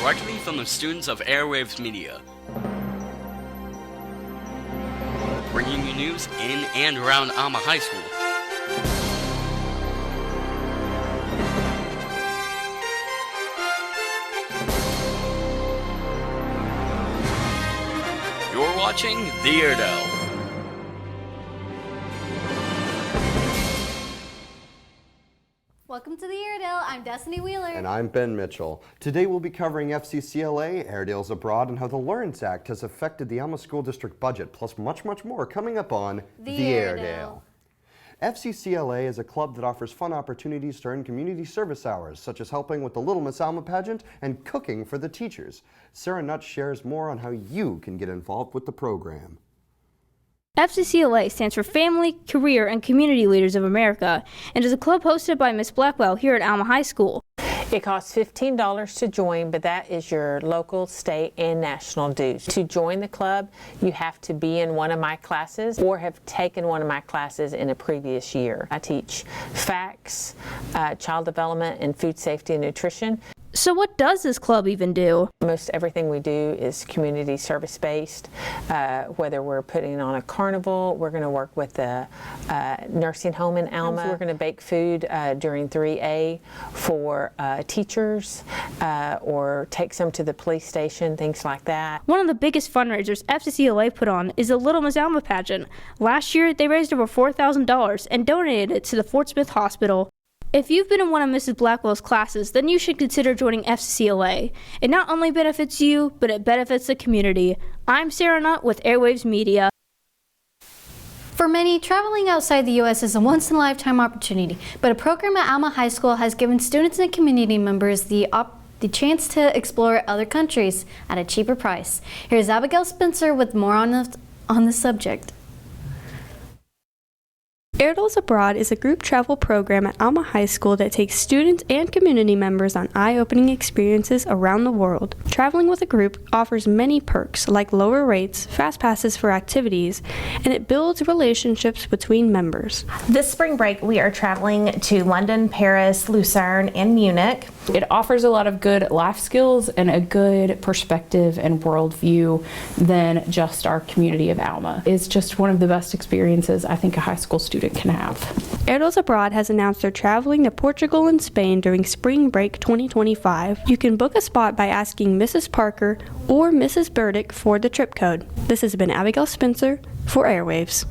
directly from the students of Airwaves Media. Bringing you news in and around Alma High School. You're watching the Airedale. Welcome to the Airedale. I'm Destiny Wheeler. And I'm Ben Mitchell. Today we'll be covering FCCLA, Airedales Abroad, and how the LEARNS Act has affected the Alma School District budget, plus much more coming up on the Airedale. FCCLA is a club that offers fun opportunities to earn community service hours, such as helping with the Little Miss Alma pageant and cooking for the teachers. Sarah Nutt shares more on how you can get involved with the program. FCCLA stands for Family, Career, and Community Leaders of America and is a club hosted by Miss Blackwell here at Alma High School. It costs $15 to join, but that is your local, state, and national dues. To join the club, you have to be in one of my classes or have taken one of my classes in a previous year. I teach facts, child development, and food safety and nutrition. So what does this club even do? Most everything we do is community service based. Whether we're putting on a carnival, we're going to work with the nursing home in Alma. We're going to bake food during 3A for teachers or take some to the police station, things like that. One of the biggest fundraisers FCCLA put on is the Little Miss Alma pageant. Last year, they raised over $4,000 and donated it to the Fort Smith Hospital. If you've been in one of Mrs. Blackwell's classes, then you should consider joining FCCLA. It not only benefits you, but it benefits the community. I'm Sarah Nutt with Airwaves Media. For many, traveling outside the U.S. is a once-in-a-lifetime opportunity, but a program at Alma High School has given students and community members the chance to explore other countries at a cheaper price. Here's Abigail Spencer with more on the subject. Edles Abroad is a group travel program at Alma High School that takes students and community members on eye-opening experiences around the world. Traveling with a group offers many perks like lower rates, fast passes for activities, and it builds relationships between members. This spring break, we are traveling to London, Paris, Lucerne, and Munich. It offers a lot of good life skills and a good perspective and worldview than just our community of Alma. It's just one of the best experiences I think a high school student can have. Edles Abroad has announced they're traveling to Portugal and Spain during Spring Break 2025. You can book a spot by asking Mrs. Parker or Mrs. Burdick for the trip code. This has been Abigail Spencer for Airwaves.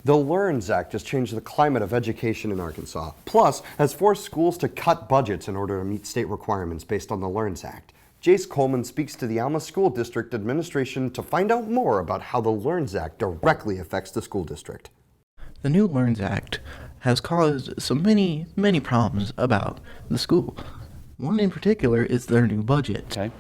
The LEARNS Act has changed the climate of education in Arkansas, plus has forced schools to cut budgets in order to meet state requirements based on the LEARNS Act. Jace Coleman speaks to the Alma School District Administration to find out more about how the LEARNS Act directly affects the school district. The new LEARNS Act has caused so many problems about the school. One in particular is their new budget. Okay.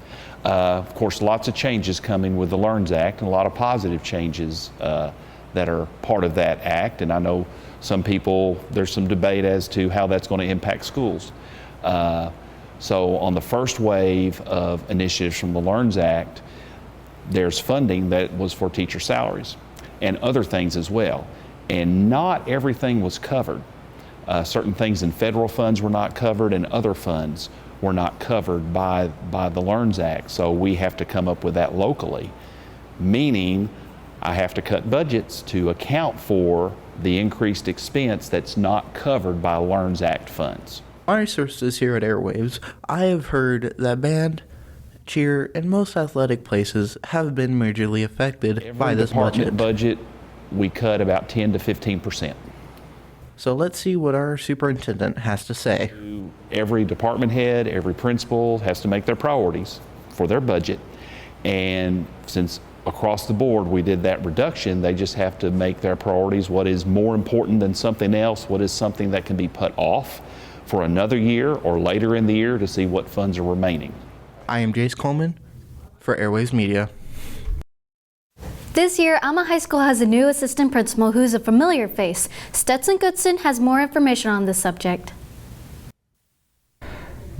Of course, lots of changes coming with the LEARNS Act and a lot of positive changes that are part of that act. And I know some people, there's some debate as to how that's going to impact schools. So on the first wave of initiatives from the LEARNS Act, there's funding that was for teacher salaries and other things as well. And not everything was covered. Certain things in federal funds were not covered and other funds were not covered by the LEARNS Act. So we have to come up with that locally, meaning I have to cut budgets to account for the increased expense that's not covered by LEARNS Act funds. My sources here at Airwaves, I have heard that band, cheer, and most athletic places have been majorly affected by this budget. We cut about 10 to 15%. So let's see what our superintendent has to say. Every department head, every principal has to make their priorities for their budget. And since across the board we did that reduction, they just have to make their priorities. What is more important than something else? What is something that can be put off for another year or later in the year to see what funds are remaining? I am Jace Coleman for Airwaves Media. This year, Alma High School has a new assistant principal who's a familiar face. Stetson Goodson has more information on this subject.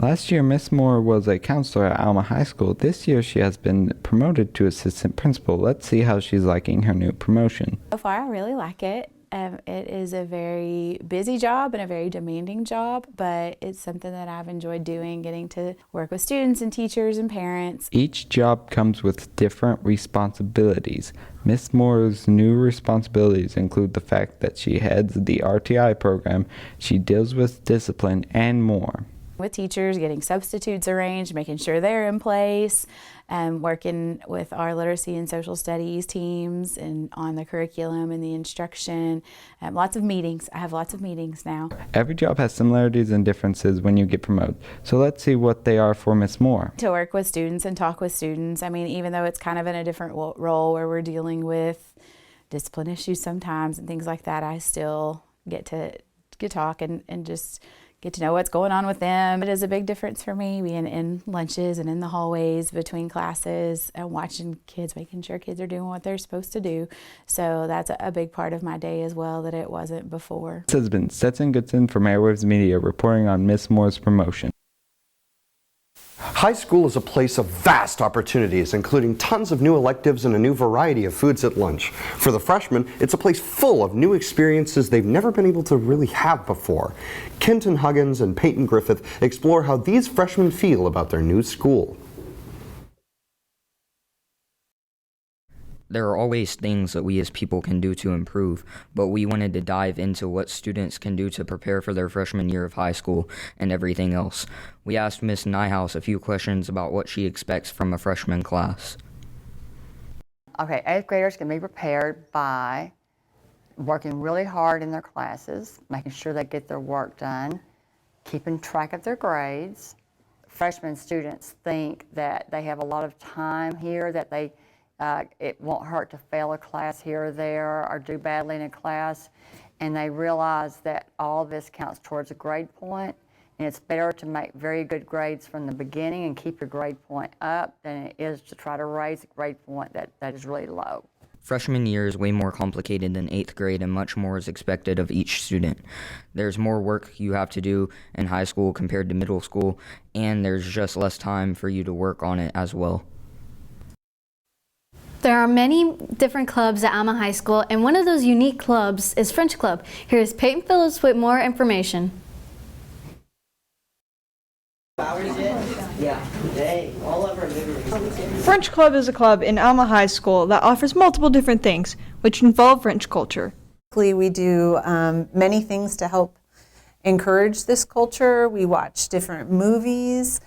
Last year, Miss Moore was a counselor at Alma High School. This year, she has been promoted to assistant principal. Let's see how she's liking her new promotion. So far, I really like it. It is a very busy job and a very demanding job, but it's something that I've enjoyed doing, getting to work with students and teachers and parents. Each job comes with different responsibilities. Miss Moore's new responsibilities include the fact that she heads the RTI program, she deals with discipline, and more. With teachers, getting substitutes arranged, making sure they're in place, working with our literacy and social studies teams and on the curriculum and the instruction. Lots of meetings. I have lots of meetings now. Every job has similarities and differences when you get promoted. So let's see what they are for Miss Moore. To work with students and talk with students. I mean, even though it's kind of in a different role where we're dealing with discipline issues sometimes and things like that, I still get to talk and just get to know what's going on with them. It is a big difference for me being in lunches and in the hallways between classes and watching kids, making sure kids are doing what they're supposed to do. So that's a big part of my day as well that it wasn't before. This has been Stetson Goodson from Airwaves Media reporting on Miss Moore's promotion. High school is a place of vast opportunities, including tons of new electives and a new variety of foods at lunch. For the freshmen, it's a place full of new experiences they've never been able to really have before. Kenton Huggins and Peyton Griffith explore how these freshmen feel about their new school. There are always things that we as people can do to improve, but we wanted to dive into what students can do to prepare for their freshman year of high school and everything else. We asked Miss Nyhouse a few questions about what she expects from a freshman class. Okay, 8th graders can be prepared by working really hard in their classes, making sure they get their work done, keeping track of their grades. Freshman students think that they have a lot of time here, that it won't hurt to fail a class here or there or do badly in a class, and they realize that all of this counts towards a grade point, and it's better to make very good grades from the beginning and keep your grade point up than it is to try to raise a grade point that is really low. Freshman year is way more complicated than 8th grade, and much more is expected of each student. There's more work you have to do in high school compared to middle school, and there's just less time for you to work on it as well. There are many different clubs at Alma High School, and one of those unique clubs is French Club. Here's Peyton Phillips with more information. French Club is a club in Alma High School that offers multiple different things, which involve French culture. We do many things to help encourage this culture. We watch different movies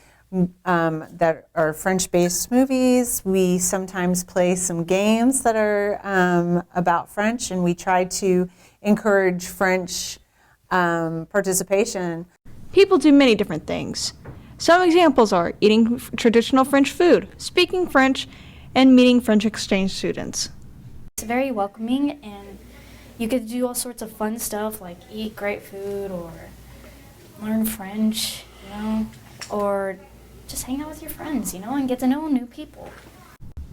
that are French-based movies. We sometimes play some games that are about French, and we try to encourage French participation. People do many different things. Some examples are eating traditional French food, speaking French, and meeting French exchange students. It's very welcoming, and you get to do all sorts of fun stuff like eat great food or learn French, or just hang out with your friends, and get to know new people.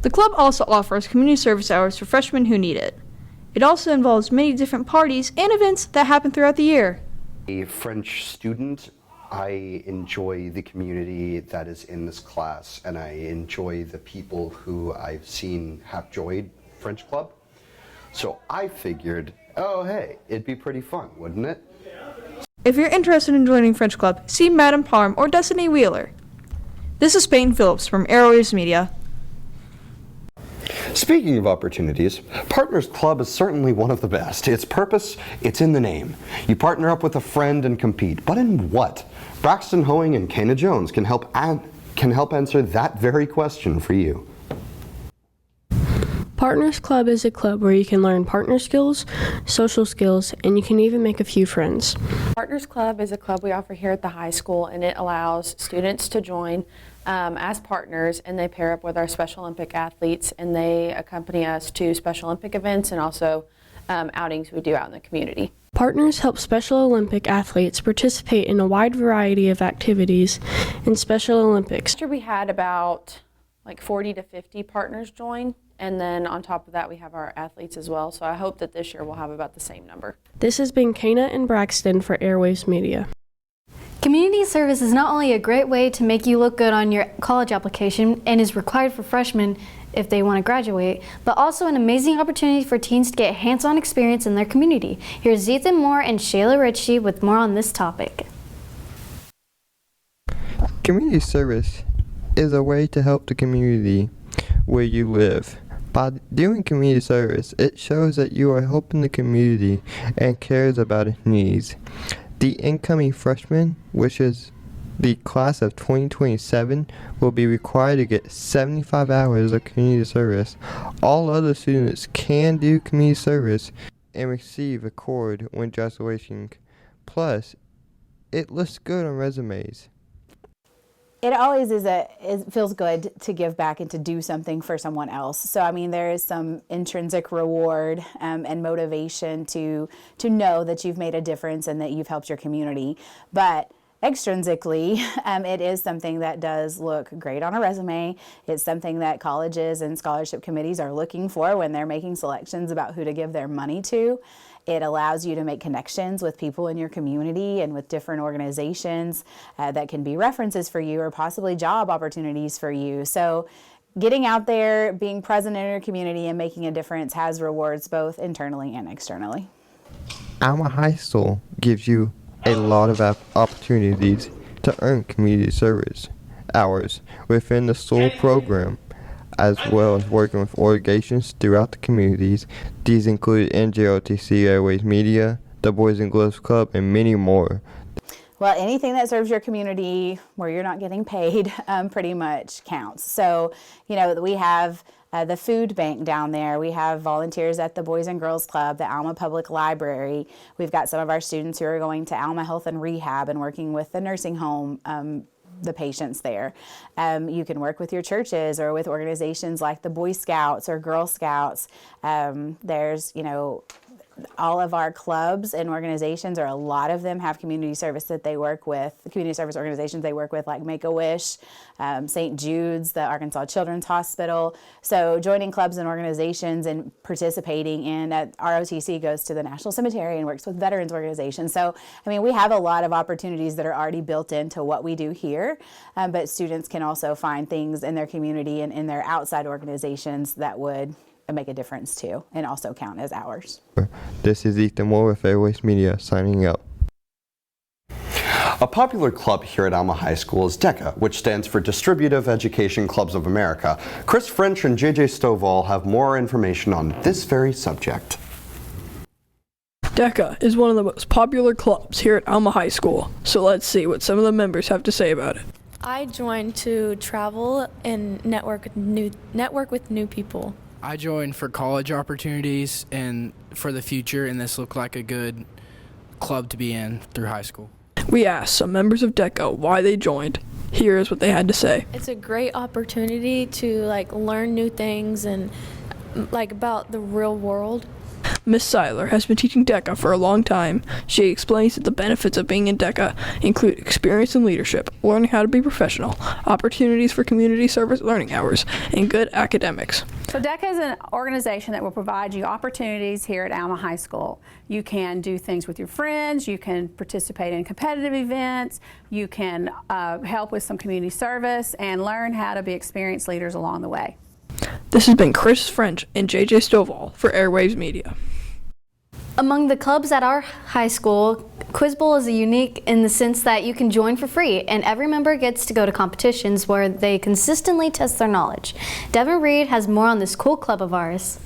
The club also offers community service hours for freshmen who need it. It also involves many different parties and events that happen throughout the year. A French student, I enjoy the community that is in this class, and I enjoy the people who I've seen have joined French Club. So I figured, oh hey, it'd be pretty fun, wouldn't it? If you're interested in joining French Club, see Madam Parm or Destiny Wheeler. This is Peyton Phillips from Airwaves Media. Speaking of opportunities, Partners Club is certainly one of the best. Its purpose, it's in the name. You partner up with a friend and compete. But in what? Braxton Hoeing and Kana Jones can help answer that very question for you. Partners Club is a club where you can learn partner skills, social skills, and you can even make a few friends. Partners Club is a club we offer here at the high school, and it allows students to join as partners, and they pair up with our Special Olympic athletes, and they accompany us to Special Olympic events and also outings we do out in the community. Partners help Special Olympic athletes participate in a wide variety of activities in Special Olympics. Last year we had about 40 to 50 partners join, and then on top of that we have our athletes as well, so I hope that this year we'll have about the same number. This has been Kana and Braxton for Airwaves Media. Community service is not only a great way to make you look good on your college application and is required for freshmen, if they want to graduate, but also an amazing opportunity for teens to get hands-on experience in their community. Here's Ethan Moore and Shayla Ritchie with more on this topic. Community service is a way to help the community where you live. By doing community service, it shows that you are helping the community and cares about its needs. The incoming freshmen, which is the class of 2027, will be required to get 75 hours of community service. All other students can do community service and receive a cord when graduating. Plus, it looks good on resumes. It always it feels good to give back and to do something for someone else. So I mean, there is some intrinsic reward and motivation to know that you've made a difference and that you've helped your community. But extrinsically, it is something that does look great on a resume. It's something that colleges and scholarship committees are looking for when they're making selections about who to give their money to. It allows you to make connections with people in your community and with different organizations that can be references for you or possibly job opportunities for you. So getting out there, being present in your community and making a difference has rewards both internally and externally. Alma High School gives you a lot of opportunities to earn community service hours within the school program, as well as working with organizations throughout the communities. These include NJOTC Airways Media, the Boys and Girls Club, and many more. Well, anything that serves your community where you're not getting paid pretty much counts. So, you know, we have the food bank down there. We have volunteers at the Boys and Girls Club, the Alma Public Library. We've got some of our students who are going to Alma Health and Rehab and working with the nursing home the patients there. You can work with your churches or with organizations like the Boy Scouts or Girl Scouts. There's, you know, all of our clubs and organizations, or a lot of them, have community service that they work with, community service organizations they work with, like Make-A-Wish, St. Jude's, the Arkansas Children's Hospital. So joining clubs and organizations and participating in ROTC goes to the National Cemetery and works with veterans organizations. So, I mean, we have a lot of opportunities that are already built into what we do here, but students can also find things in their community and in their outside organizations that would make a difference too, and also count as hours. This is Ethan Moore with Airways Media signing out. A popular club here at Alma High School is DECA, which stands for Distributive Education Clubs of America. Chris French and JJ Stovall have more information on this very subject. DECA is one of the most popular clubs here at Alma High School, so let's see what some of the members have to say about it. I joined to travel and network with new people. I joined for college opportunities and for the future, and this looked like a good club to be in through high school. We asked some members of DECA why they joined. Here is what they had to say. It's a great opportunity to learn new things and about the real world. Miss Seiler has been teaching DECA for a long time. She explains that the benefits of being in DECA include experience in leadership, learning how to be professional, opportunities for community service learning hours, and good academics. So DECA is an organization that will provide you opportunities here at Alma High School. You can do things with your friends, you can participate in competitive events, you can help with some community service, and learn how to be experienced leaders along the way. This has been Chris French and JJ Stovall for Airwaves Media. Among the clubs at our high school, Quiz Bowl is unique in the sense that you can join for free, and every member gets to go to competitions where they consistently test their knowledge. Devin Reed has more on this cool club of ours.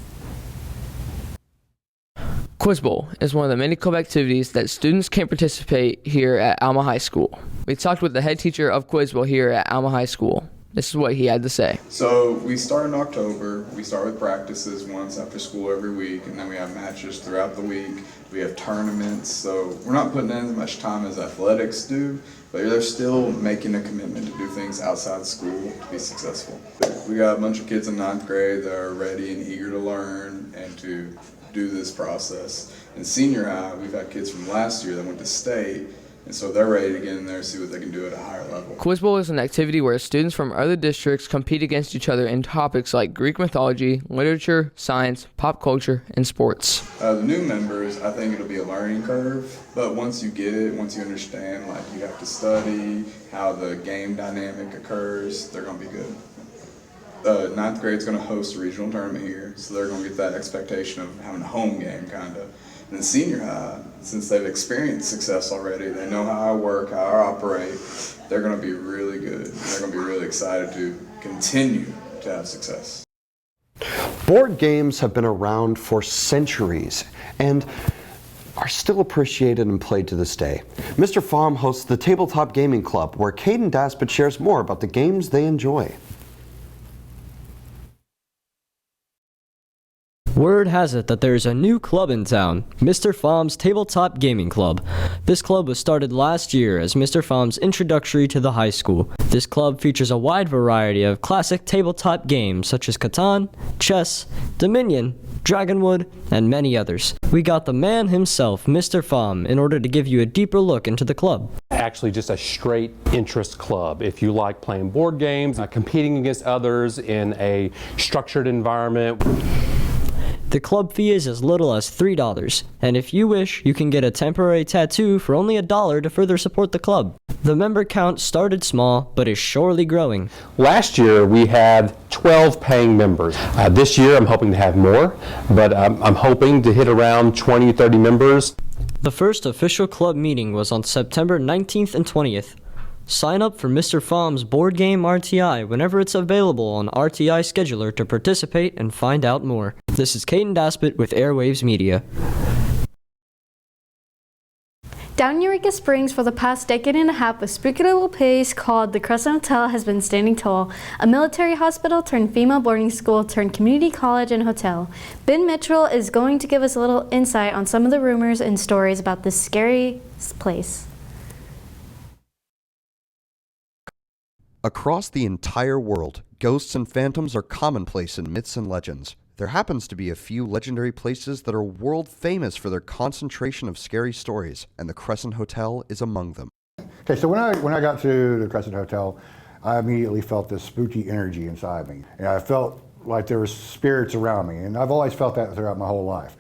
Quiz Bowl is one of the many club activities that students can participate here at Alma High School. We talked with the head teacher of Quiz Bowl here at Alma High School. This is what he had to say. So we start in October. We start with practices once after school every week, and then we have matches throughout the week. We have tournaments, so we're not putting in as much time as athletics do, but they're still making a commitment to do things outside of school to be successful. We got a bunch of kids in 9th grade that are ready and eager to learn and to do this process. In senior high, we've had kids from last year that went to state, and so they're ready to get in there and see what they can do at a higher level. Quiz Bowl is an activity where students from other districts compete against each other in topics like Greek mythology, literature, science, pop culture, and sports. The new members, I think it'll be a learning curve, but once you get it, once you understand, you have to study how the game dynamic occurs, they're going to be good. ninth grade's going to host a regional tournament here, so they're going to get that expectation of having a home game, kind of. And then senior high, since they've experienced success already, they know how I work, how I operate, they're going to be really good. They're going to be really excited to continue to have success. Board games have been around for centuries and are still appreciated and played to this day. Mr. Pham hosts the Tabletop Gaming Club, where Caden Daspit shares more about the games they enjoy. Word has it that there is a new club in town, Mr. Pham's Tabletop Gaming Club. This club was started last year as Mr. Pham's introductory to the high school. This club features a wide variety of classic tabletop games such as Catan, chess, Dominion, Dragonwood, and many others. We got the man himself, Mr. Pham, in order to give you a deeper look into the club. Actually just a straight interest club. If you like playing board games, competing against others in a structured environment. The club fee is as little as $3, and if you wish, you can get a temporary tattoo for only $1 to further support the club. The member count started small, but is surely growing. Last year we had 12 paying members. This year I'm hoping to have more, but I'm hoping to hit around 20 or 30 members. The first official club meeting was on September 19th and 20th. Sign up for Mr. Pham's Board Game RTI whenever it's available on RTI Scheduler to participate and find out more. This is Caden Daspit with Airwaves Media. Down in Eureka Springs for the past decade and a half, a spooky little place called the Crescent Hotel has been standing tall. A military hospital turned female boarding school turned community college and hotel. Ben Mitchell is going to give us a little insight on some of the rumors and stories about this scary place. Across the entire world, ghosts and phantoms are commonplace in myths and legends. There happens to be a few legendary places that are world famous for their concentration of scary stories, and the Crescent Hotel is among them. Okay, so when I got to the Crescent Hotel, I immediately felt this spooky energy inside me. And I felt like there were spirits around me, and I've always felt that throughout my whole life.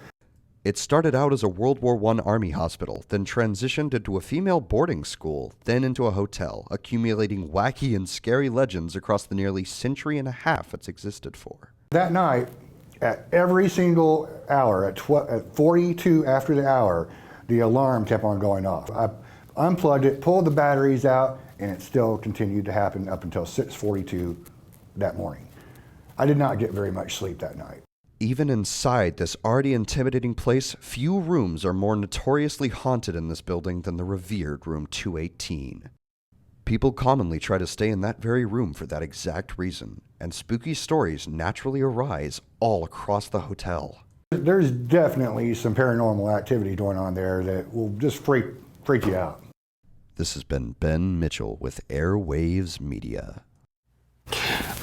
It started out as a World War I Army hospital, then transitioned into a female boarding school, then into a hotel, accumulating wacky and scary legends across the nearly century and a half it's existed for. That night, at every single hour, at 42 after the hour, the alarm kept on going off. I unplugged it, pulled the batteries out, and it still continued to happen up until 6:42 that morning. I did not get very much sleep that night. Even inside this already intimidating place, few rooms are more notoriously haunted in this building than the revered Room 218. People commonly try to stay in that very room for that exact reason, and spooky stories naturally arise all across the hotel. There's definitely some paranormal activity going on there that will just freak you out. This has been Ben Mitchell with Airwaves Media.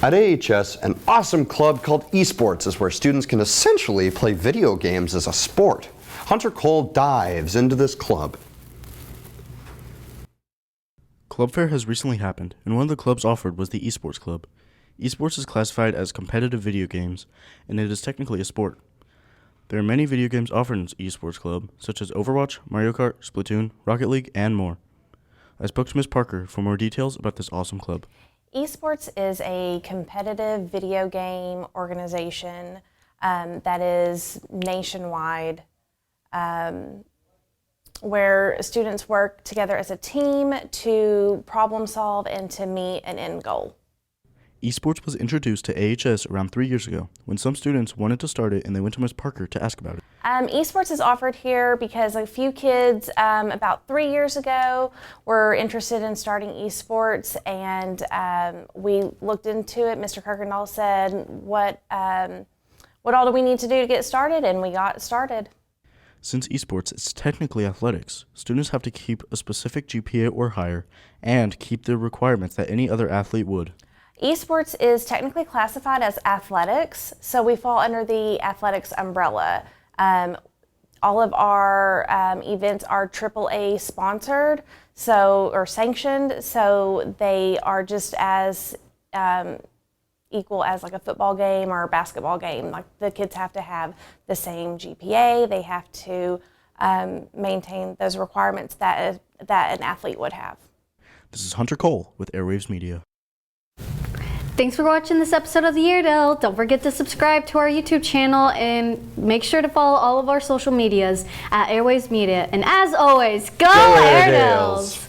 At AHS, an awesome club called Esports is where students can essentially play video games as a sport. Hunter Cole dives into this club. Club Fair has recently happened, and one of the clubs offered was the Esports Club. Esports is classified as competitive video games, and it is technically a sport. There are many video games offered in Esports Club, such as Overwatch, Mario Kart, Splatoon, Rocket League, and more. I spoke to Ms. Parker for more details about this awesome club. Esports is a competitive video game organization that is nationwide, where students work together as a team to problem solve and to meet an end goal. Esports was introduced to AHS around 3 years ago when some students wanted to start it and they went to Ms. Parker to ask about it. Esports is offered here because a few kids about 3 years ago were interested in starting esports, and we looked into it. Mr. Kirkendall said, what all do we need to do to get started? And we got started. Since esports is technically athletics, students have to keep a specific GPA or higher and keep the requirements that any other athlete would. Esports is technically classified as athletics, so we fall under the athletics umbrella. All of our events are AAA sponsored, or sanctioned, so they are just as equal as like a football game or a basketball game. Like the kids have to have the same GPA, they have to maintain those requirements that an athlete would have. This is Hunter Cole with Airwaves Media. Thanks for watching this episode of the Airedale. Don't forget to subscribe to our YouTube channel and make sure to follow all of our social medias at Airways Media. And as always, go Airedales!